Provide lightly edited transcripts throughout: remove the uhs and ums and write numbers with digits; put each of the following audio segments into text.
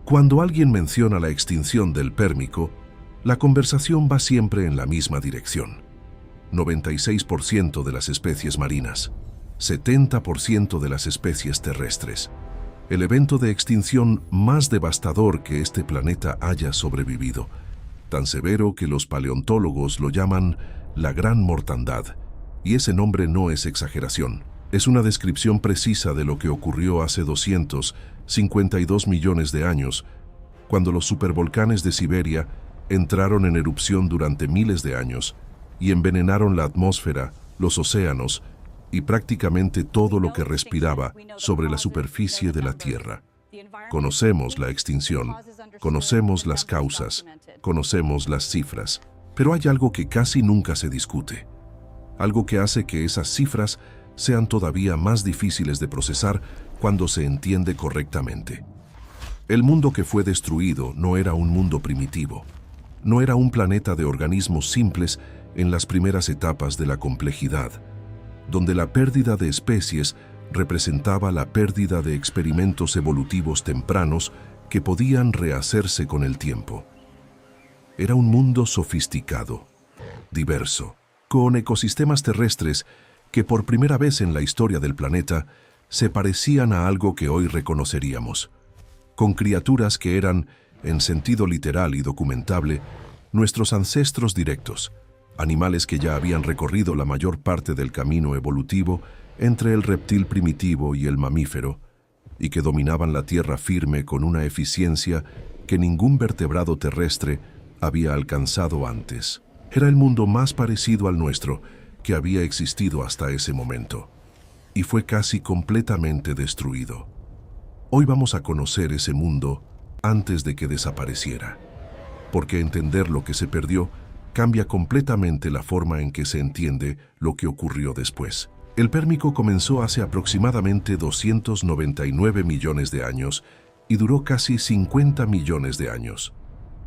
Cuando alguien menciona la extinción del Pérmico, la conversación va siempre en la misma dirección. 96% de las especies marinas, 70% de las especies terrestres. El evento de extinción más devastador que este planeta haya sobrevivido, tan severo que los paleontólogos lo llaman la Gran Mortandad, y ese nombre no es exageración. Es una descripción precisa de lo que ocurrió hace 252 millones de años, cuando los supervolcanes de Siberia entraron en erupción durante miles de años y envenenaron la atmósfera, los océanos y prácticamente todo lo que respiraba sobre la superficie de la Tierra. Conocemos la extinción, conocemos las causas, conocemos las cifras, pero hay algo que casi nunca se discute, algo que hace que esas cifras sean todavía más difíciles de procesar cuando se entiende correctamente. El mundo que fue destruido no era un mundo primitivo, no era un planeta de organismos simples en las primeras etapas de la complejidad, donde la pérdida de especies representaba la pérdida de experimentos evolutivos tempranos que podían rehacerse con el tiempo. Era un mundo sofisticado, diverso, con ecosistemas terrestres que por primera vez en la historia del planeta se parecían a algo que hoy reconoceríamos, con criaturas que eran, en sentido literal y documentable, nuestros ancestros directos, animales que ya habían recorrido la mayor parte del camino evolutivo entre el reptil primitivo y el mamífero, y que dominaban la tierra firme con una eficiencia que ningún vertebrado terrestre había alcanzado antes. Era el mundo más parecido al nuestro que había existido hasta ese momento, y fue casi completamente destruido. Hoy vamos a conocer ese mundo antes de que desapareciera, porque entender lo que se perdió cambia completamente la forma en que se entiende lo que ocurrió después. El Pérmico comenzó hace aproximadamente 299 millones de años y duró casi 50 millones de años.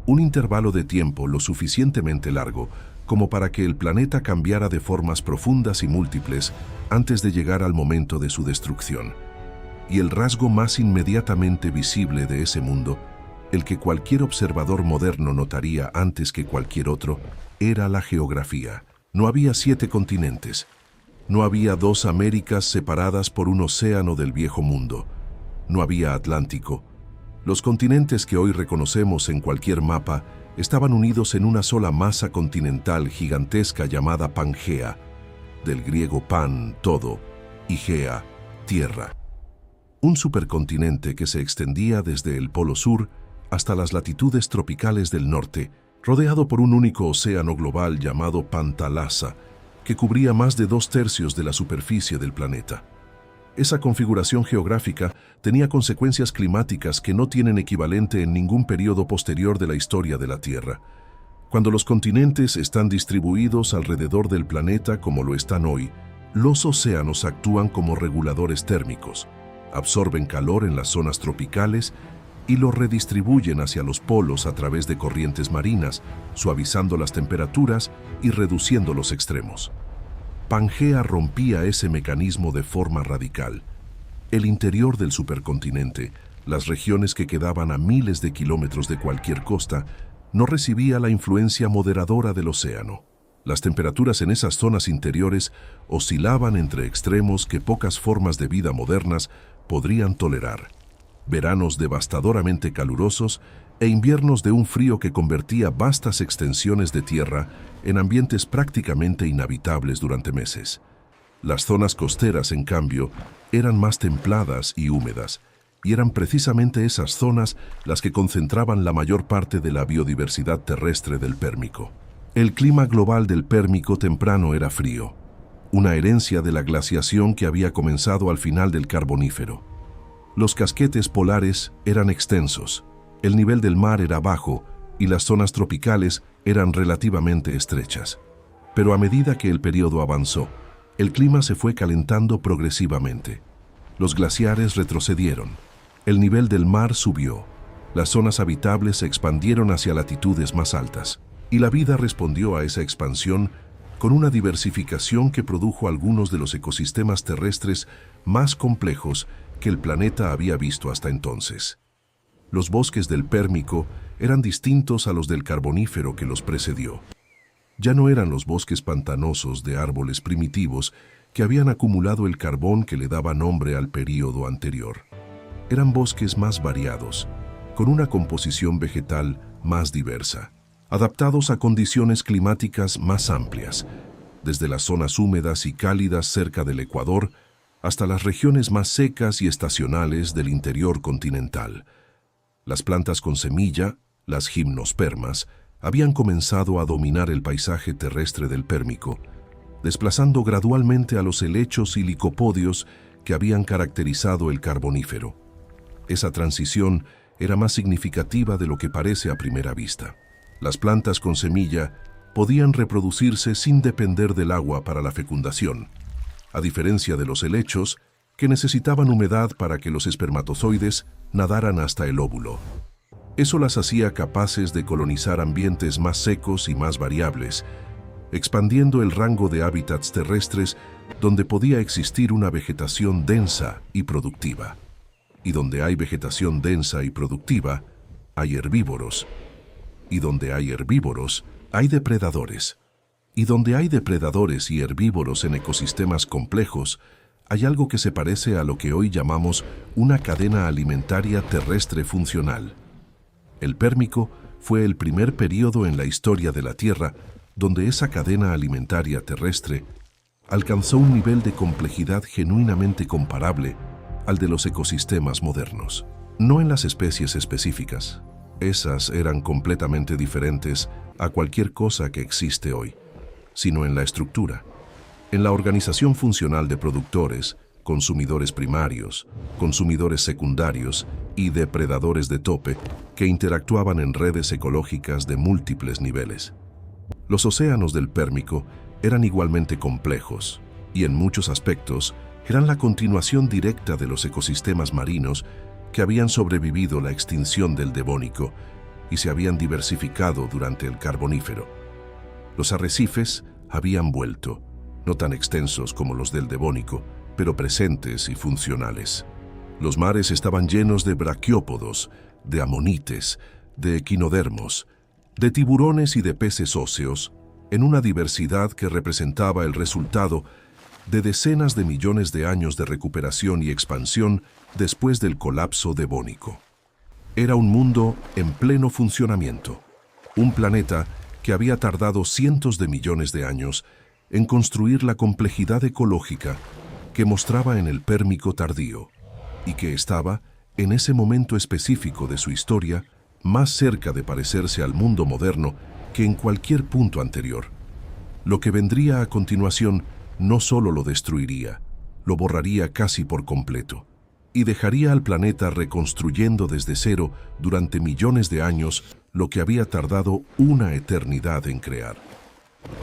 Un intervalo de tiempo lo suficientemente largo como para que el planeta cambiara de formas profundas y múltiples antes de llegar al momento de su destrucción. Y el rasgo más inmediatamente visible de ese mundo, el que cualquier observador moderno notaría antes que cualquier otro, era la geografía. No había 7 continentes. No había 2 Américas separadas por un océano del viejo mundo. No había Atlántico. Los continentes que hoy reconocemos en cualquier mapa estaban unidos en una sola masa continental gigantesca llamada Pangea, del griego pan, todo, y gea, tierra. Un supercontinente que se extendía desde el Polo Sur hasta las latitudes tropicales del norte, rodeado por un único océano global llamado Pantalasa, que cubría más de 2/3 de la superficie del planeta. Esa configuración geográfica tenía consecuencias climáticas que no tienen equivalente en ningún periodo posterior de la historia de la Tierra. Cuando los continentes están distribuidos alrededor del planeta como lo están hoy, los océanos actúan como reguladores térmicos, absorben calor en las zonas tropicales y lo redistribuyen hacia los polos a través de corrientes marinas, suavizando las temperaturas y reduciendo los extremos. Pangea rompía ese mecanismo de forma radical. El interior del supercontinente, las regiones que quedaban a miles de kilómetros de cualquier costa, no recibía la influencia moderadora del océano. Las temperaturas en esas zonas interiores oscilaban entre extremos que pocas formas de vida modernas podrían tolerar. Veranos devastadoramente calurosos e inviernos de un frío que convertía vastas extensiones de tierra en ambientes prácticamente inhabitables durante meses. Las zonas costeras, en cambio, eran más templadas y húmedas, y eran precisamente esas zonas las que concentraban la mayor parte de la biodiversidad terrestre del Pérmico. El clima global del Pérmico temprano era frío, una herencia de la glaciación que había comenzado al final del Carbonífero. Los casquetes polares eran extensos, el nivel del mar era bajo y las zonas tropicales eran relativamente estrechas. Pero a medida que el periodo avanzó, el clima se fue calentando progresivamente. Los glaciares retrocedieron, el nivel del mar subió, las zonas habitables se expandieron hacia latitudes más altas, y la vida respondió a esa expansión con una diversificación que produjo algunos de los ecosistemas terrestres más complejos que el planeta había visto hasta entonces. Los bosques del Pérmico eran distintos a los del Carbonífero que los precedió. Ya no eran los bosques pantanosos de árboles primitivos que habían acumulado el carbón que le daba nombre al período anterior. Eran bosques más variados, con una composición vegetal más diversa, adaptados a condiciones climáticas más amplias, desde las zonas húmedas y cálidas cerca del Ecuador hasta las regiones más secas y estacionales del interior continental. Las plantas con semilla, las gimnospermas, habían comenzado a dominar el paisaje terrestre del Pérmico, desplazando gradualmente a los helechos y licopodios que habían caracterizado el Carbonífero. Esa transición era más significativa de lo que parece a primera vista. Las plantas con semilla podían reproducirse sin depender del agua para la fecundación, a diferencia de los helechos, que necesitaban humedad para que los espermatozoides nadaran hasta el óvulo. Eso las hacía capaces de colonizar ambientes más secos y más variables, expandiendo el rango de hábitats terrestres donde podía existir una vegetación densa y productiva. Y donde hay vegetación densa y productiva, hay herbívoros. Y donde hay herbívoros, hay depredadores. Y donde hay depredadores y herbívoros en ecosistemas complejos, hay algo que se parece a lo que hoy llamamos una cadena alimentaria terrestre funcional. El Pérmico fue el primer período en la historia de la Tierra donde esa cadena alimentaria terrestre alcanzó un nivel de complejidad genuinamente comparable al de los ecosistemas modernos. No en las especies específicas. Esas eran completamente diferentes a cualquier cosa que existe hoy, sino en la estructura, en la organización funcional de productores, consumidores primarios, consumidores secundarios y depredadores de tope que interactuaban en redes ecológicas de múltiples niveles. Los océanos del Pérmico eran igualmente complejos y en muchos aspectos eran la continuación directa de los ecosistemas marinos que habían sobrevivido la extinción del Devónico y se habían diversificado durante el Carbonífero. Los arrecifes habían vuelto, no tan extensos como los del Devónico, pero presentes y funcionales. Los mares estaban llenos de braquiópodos, de amonites, de equinodermos, de tiburones y de peces óseos, en una diversidad que representaba el resultado de decenas de millones de años de recuperación y expansión después del colapso devónico. Era un mundo en pleno funcionamiento, un planeta que había tardado cientos de millones de años en construir la complejidad ecológica que mostraba en el Pérmico tardío y que estaba, en ese momento específico de su historia, más cerca de parecerse al mundo moderno que en cualquier punto anterior. Lo que vendría a continuación no solo lo destruiría, lo borraría casi por completo, y dejaría al planeta reconstruyendo desde cero durante millones de años lo que había tardado una eternidad en crear.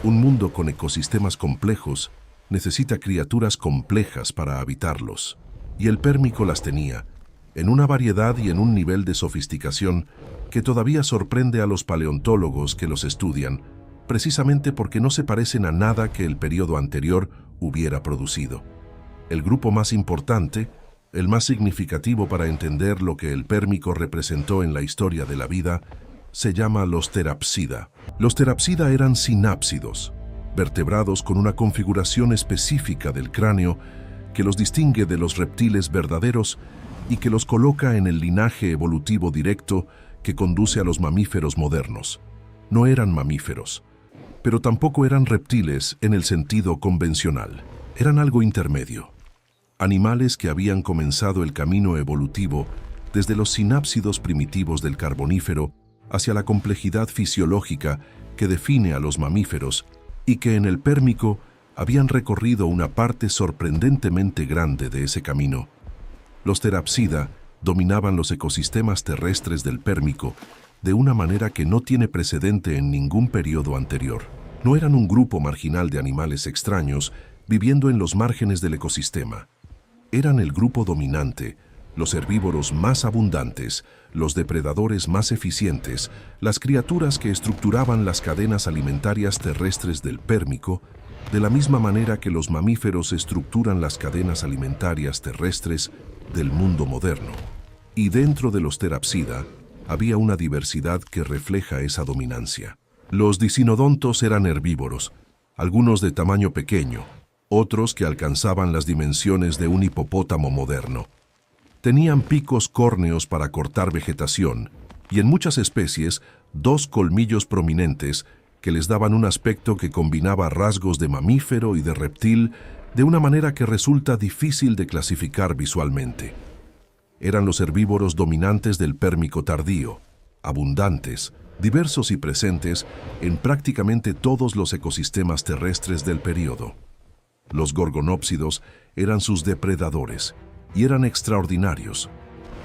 Un mundo con ecosistemas complejos necesita criaturas complejas para habitarlos, y el Pérmico las tenía, en una variedad y en un nivel de sofisticación que todavía sorprende a los paleontólogos que los estudian, precisamente porque no se parecen a nada que el período anterior hubiera producido. El grupo más importante, el más significativo para entender lo que el Pérmico representó en la historia de la vida, se llama los Therapsida. Los Therapsida eran sinápsidos, vertebrados con una configuración específica del cráneo que los distingue de los reptiles verdaderos y que los coloca en el linaje evolutivo directo que conduce a los mamíferos modernos. No eran mamíferos, pero tampoco eran reptiles en el sentido convencional. Eran algo intermedio. Animales que habían comenzado el camino evolutivo desde los sinápsidos primitivos del Carbonífero hacia la complejidad fisiológica que define a los mamíferos y que en el Pérmico habían recorrido una parte sorprendentemente grande de ese camino. Los Therapsida dominaban los ecosistemas terrestres del Pérmico de una manera que no tiene precedente en ningún periodo anterior. No eran un grupo marginal de animales extraños viviendo en los márgenes del ecosistema. Eran el grupo dominante, los herbívoros más abundantes, los depredadores más eficientes, las criaturas que estructuraban las cadenas alimentarias terrestres del Pérmico, de la misma manera que los mamíferos estructuran las cadenas alimentarias terrestres del mundo moderno. Y dentro de los Therapsida había una diversidad que refleja esa dominancia. Los Dicinodontos eran herbívoros, algunos de tamaño pequeño, otros que alcanzaban las dimensiones de un hipopótamo moderno. Tenían picos córneos para cortar vegetación y en muchas especies 2 colmillos prominentes que les daban un aspecto que combinaba rasgos de mamífero y de reptil de una manera que resulta difícil de clasificar visualmente. Eran los herbívoros dominantes del Pérmico tardío, abundantes, diversos y presentes en prácticamente todos los ecosistemas terrestres del período. Los gorgonópsidos eran sus depredadores y eran extraordinarios.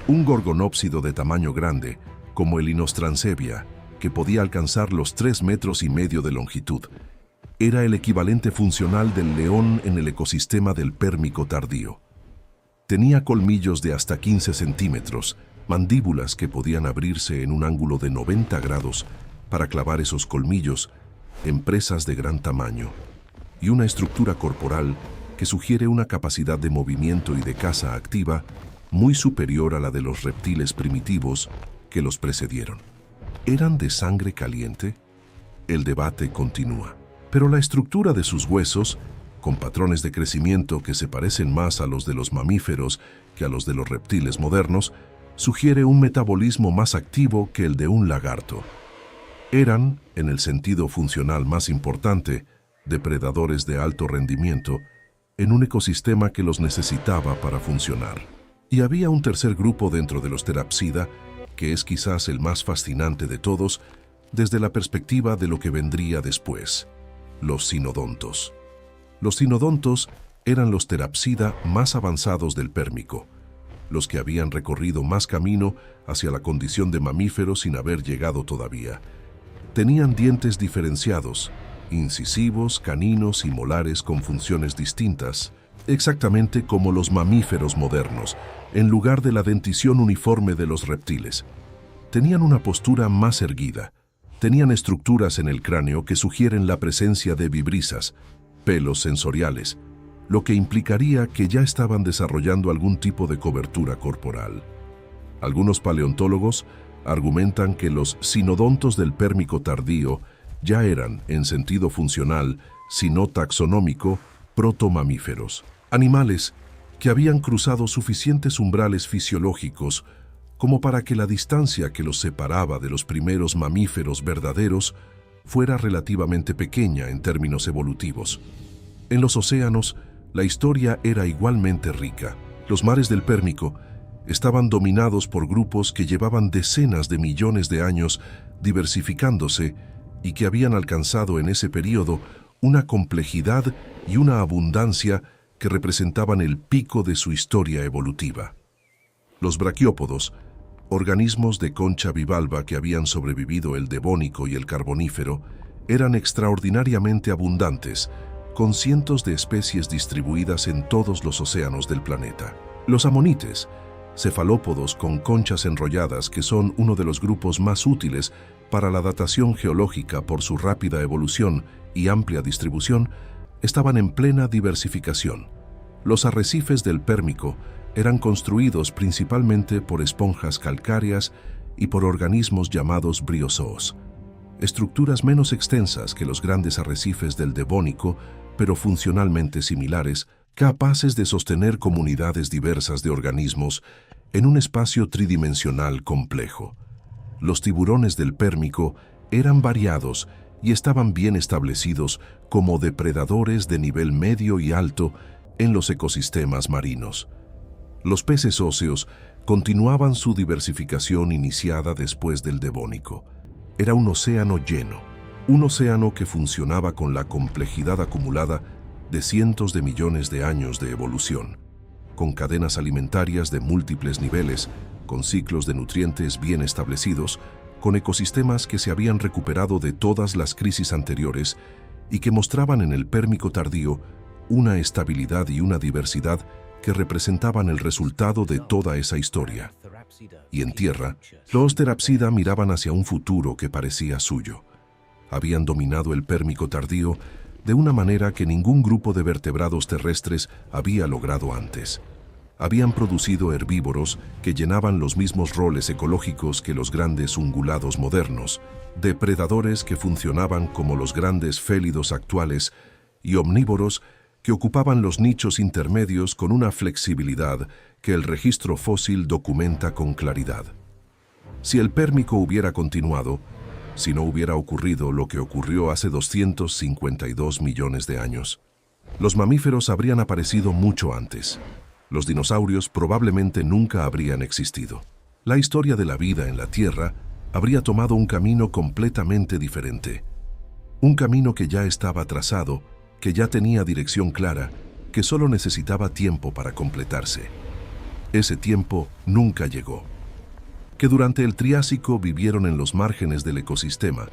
Un gorgonópsido de tamaño grande, como el Inostrancevia, que podía alcanzar los 3,5 metros de longitud, era el equivalente funcional del león en el ecosistema del Pérmico tardío. Tenía colmillos de hasta 15 centímetros, mandíbulas que podían abrirse en un ángulo de 90 grados para clavar esos colmillos en presas de gran tamaño, y una estructura corporal que sugiere una capacidad de movimiento y de caza activa muy superior a la de los reptiles primitivos que los precedieron. ¿Eran de sangre caliente? El debate continúa, pero la estructura de sus huesos, con patrones de crecimiento que se parecen más a los de los mamíferos que a los de los reptiles modernos, sugiere un metabolismo más activo que el de un lagarto. Eran, en el sentido funcional más importante, depredadores de alto rendimiento en un ecosistema que los necesitaba para funcionar. Y había un tercer grupo dentro de los Therapsida, que es quizás el más fascinante de todos desde la perspectiva de lo que vendría después: los Cynodontos. Los Cynodontos eran los Therapsida más avanzados del Pérmico, los que habían recorrido más camino hacia la condición de mamíferos sin haber llegado todavía. Tenían dientes diferenciados, incisivos, caninos y molares con funciones distintas, exactamente como los mamíferos modernos, en lugar de la dentición uniforme de los reptiles. Tenían una postura más erguida, tenían estructuras en el cráneo que sugieren la presencia de vibrisas, pelos sensoriales, lo que implicaría que ya estaban desarrollando algún tipo de cobertura corporal. Algunos paleontólogos argumentan que los Cynodontos del Pérmico tardío ya eran, en sentido funcional, si no taxonómico, protomamíferos, animales que habían cruzado suficientes umbrales fisiológicos como para que la distancia que los separaba de los primeros mamíferos verdaderos fuera relativamente pequeña en términos evolutivos. En los océanos, la historia era igualmente rica. Los mares del Pérmico estaban dominados por grupos que llevaban decenas de millones de años diversificándose y que habían alcanzado en ese período una complejidad y una abundancia que representaban el pico de su historia evolutiva. Los braquiópodos, organismos de concha bivalva que habían sobrevivido el Devónico y el Carbonífero, eran extraordinariamente abundantes, con cientos de especies distribuidas en todos los océanos del planeta. Los amonites, cefalópodos con conchas enrolladas que son uno de los grupos más útiles para la datación geológica por su rápida evolución y amplia distribución, estaban en plena diversificación. Los arrecifes del Pérmico eran construidos principalmente por esponjas calcáreas y por organismos llamados briozoos, estructuras menos extensas que los grandes arrecifes del Devónico, pero funcionalmente similares, capaces de sostener comunidades diversas de organismos en un espacio tridimensional complejo. Los tiburones del Pérmico eran variados y estaban bien establecidos como depredadores de nivel medio y alto en los ecosistemas marinos. Los peces óseos continuaban su diversificación iniciada después del Devónico. Era un océano lleno, un océano que funcionaba con la complejidad acumulada de cientos de millones de años de evolución, con cadenas alimentarias de múltiples niveles, con ciclos de nutrientes bien establecidos, con ecosistemas que se habían recuperado de todas las crisis anteriores y que mostraban en el Pérmico tardío una estabilidad y una diversidad que representaban el resultado de toda esa historia. Y en tierra, los Therapsida miraban hacia un futuro que parecía suyo. Habían dominado el Pérmico tardío de una manera que ningún grupo de vertebrados terrestres había logrado antes. habían producido herbívoros que llenaban los mismos roles ecológicos que los grandes ungulados modernos, depredadores que funcionaban como los grandes félidos actuales y omnívoros que ocupaban los nichos intermedios con una flexibilidad que el registro fósil documenta con claridad. Si el Pérmico hubiera continuado, si no hubiera ocurrido lo que ocurrió hace 252 millones de años, los mamíferos habrían aparecido mucho antes. Los dinosaurios probablemente nunca habrían existido. La historia de la vida en la Tierra habría tomado un camino completamente diferente. Un camino que ya estaba trazado, que ya tenía dirección clara, que solo necesitaba tiempo para completarse. Ese tiempo nunca llegó. Que durante el Triásico vivieron en los márgenes del ecosistema,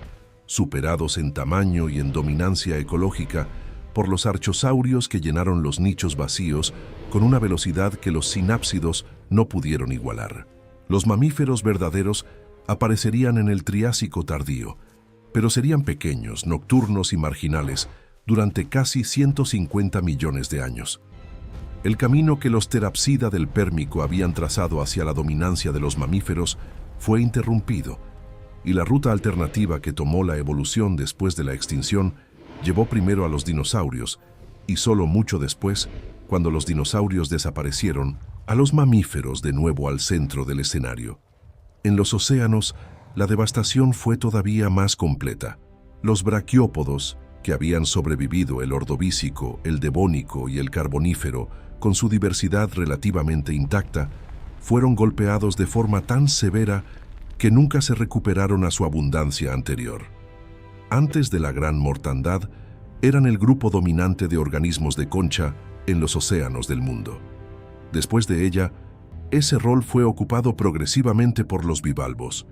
superados en tamaño y en dominancia ecológica por los archosaurios que llenaron los nichos vacíos con una velocidad que los sinápsidos no pudieron igualar. Los mamíferos verdaderos aparecerían en el Triásico tardío, pero serían pequeños, nocturnos y marginales durante casi 150 millones de años. El camino que los Therapsida del Pérmico habían trazado hacia la dominancia de los mamíferos fue interrumpido, y la ruta alternativa que tomó la evolución después de la extinción llevó primero a los dinosaurios, y solo mucho después, cuando los dinosaurios desaparecieron, a los mamíferos de nuevo al centro del escenario. En los océanos, la devastación fue todavía más completa. Los braquiópodos, que habían sobrevivido el Ordovícico, el Devónico y el Carbonífero, con su diversidad relativamente intacta, fueron golpeados de forma tan severa que nunca se recuperaron a su abundancia anterior. Antes de la gran mortandad, eran el grupo dominante de organismos de concha en los océanos del mundo. Después de ella, ese rol fue ocupado progresivamente por los bivalvos,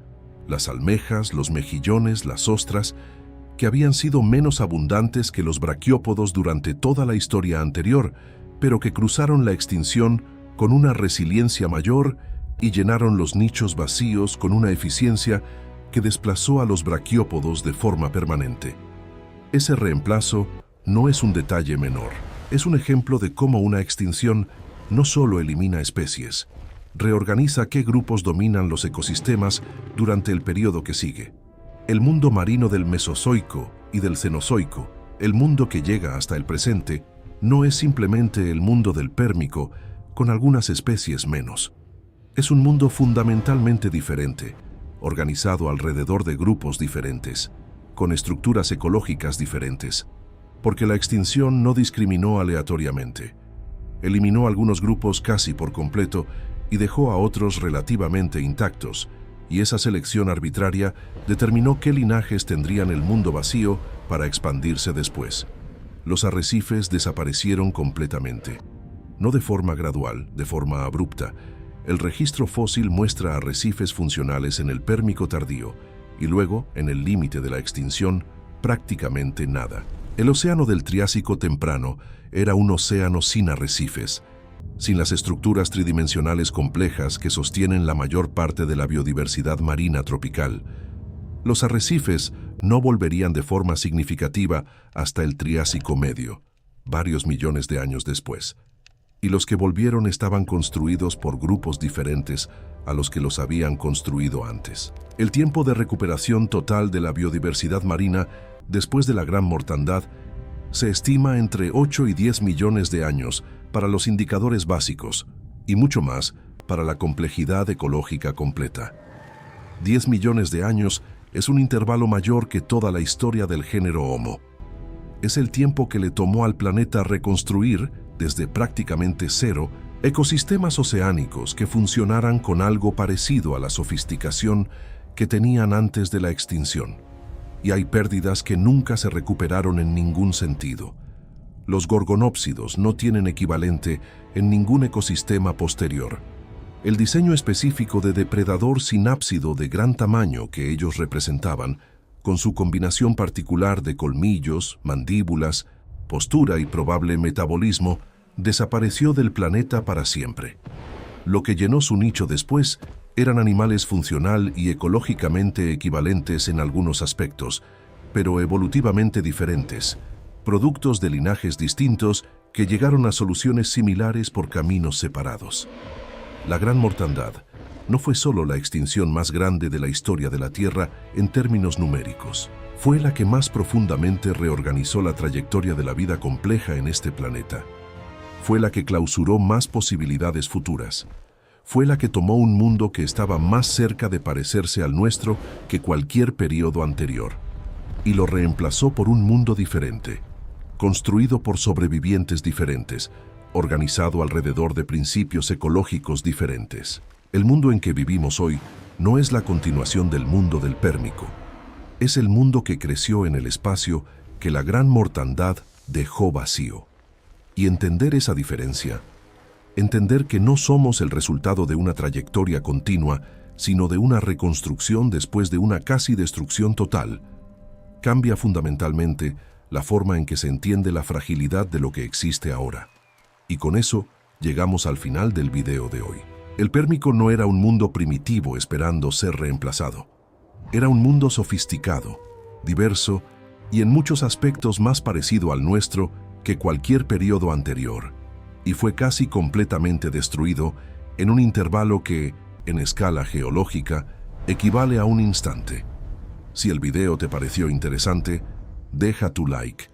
las almejas, los mejillones, las ostras, que habían sido menos abundantes que los braquiópodos durante toda la historia anterior, pero que cruzaron la extinción con una resiliencia mayor y llenaron los nichos vacíos con una eficiencia que desplazó a los braquiópodos de forma permanente. Ese reemplazo no es un detalle menor, es un ejemplo de cómo una extinción no solo elimina especies, reorganiza qué grupos dominan los ecosistemas durante el periodo que sigue. El mundo marino del Mesozoico y del Cenozoico, el mundo que llega hasta el presente, no es simplemente el mundo del Pérmico con algunas especies menos. Es un mundo fundamentalmente diferente, organizado alrededor de grupos diferentes, con estructuras ecológicas diferentes, porque la extinción no discriminó aleatoriamente. Eliminó algunos grupos casi por completo y dejó a otros relativamente intactos, y esa selección arbitraria determinó qué linajes tendrían el mundo vacío para expandirse después. Los arrecifes desaparecieron completamente. No de forma gradual, de forma abrupta. El registro fósil muestra arrecifes funcionales en el Pérmico tardío y luego, en el límite de la extinción, prácticamente nada. El océano del Triásico temprano era un océano sin arrecifes, sin las estructuras tridimensionales complejas que sostienen la mayor parte de la biodiversidad marina tropical. Los arrecifes no volverían de forma significativa hasta el Triásico medio, varios millones de años después. Y los que volvieron estaban construidos por grupos diferentes a los que los habían construido antes. El tiempo de recuperación total de la biodiversidad marina después de la gran mortandad se estima entre 8 y 10 millones de años para los indicadores básicos y mucho más para la complejidad ecológica completa. 10 millones de años es un intervalo mayor que toda la historia del género Homo. Es el tiempo que le tomó al planeta reconstruir, desde prácticamente cero, ecosistemas oceánicos que funcionaran con algo parecido a la sofisticación que tenían antes de la extinción. Y hay pérdidas que nunca se recuperaron en ningún sentido. Los gorgonópsidos no tienen equivalente en ningún ecosistema posterior. El diseño específico de depredador sinápsido de gran tamaño que ellos representaban, con su combinación particular de colmillos, mandíbulas, postura y probable metabolismo, desapareció del planeta para siempre. Lo que llenó su nicho después eran animales funcional y ecológicamente equivalentes en algunos aspectos, pero evolutivamente diferentes, productos de linajes distintos que llegaron a soluciones similares por caminos separados. La gran mortandad no fue solo la extinción más grande de la historia de la Tierra en términos numéricos. Fue la que más profundamente reorganizó la trayectoria de la vida compleja en este planeta. Fue la que clausuró más posibilidades futuras. Fue la que tomó un mundo que estaba más cerca de parecerse al nuestro que cualquier periodo anterior, y lo reemplazó por un mundo diferente, construido por sobrevivientes diferentes, organizado alrededor de principios ecológicos diferentes. El mundo en que vivimos hoy no es la continuación del mundo del Pérmico. Es el mundo que creció en el espacio que la gran mortandad dejó vacío. Y entender esa diferencia, entender que no somos el resultado de una trayectoria continua, sino de una reconstrucción después de una casi destrucción total, cambia fundamentalmente la forma en que se entiende la fragilidad de lo que existe ahora. Y con eso llegamos al final del video de hoy. El Pérmico no era un mundo primitivo esperando ser reemplazado. Era un mundo sofisticado, diverso y en muchos aspectos más parecido al nuestro que cualquier periodo anterior, y fue casi completamente destruido en un intervalo que, en escala geológica, equivale a un instante. Si el video te pareció interesante, deja tu like.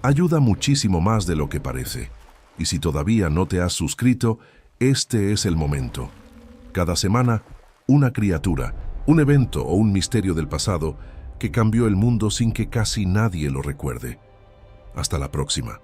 Ayuda muchísimo más de lo que parece. Y si todavía no te has suscrito, este es el momento. Cada semana, una criatura, un evento o un misterio del pasado que cambió el mundo sin que casi nadie lo recuerde. Hasta la próxima.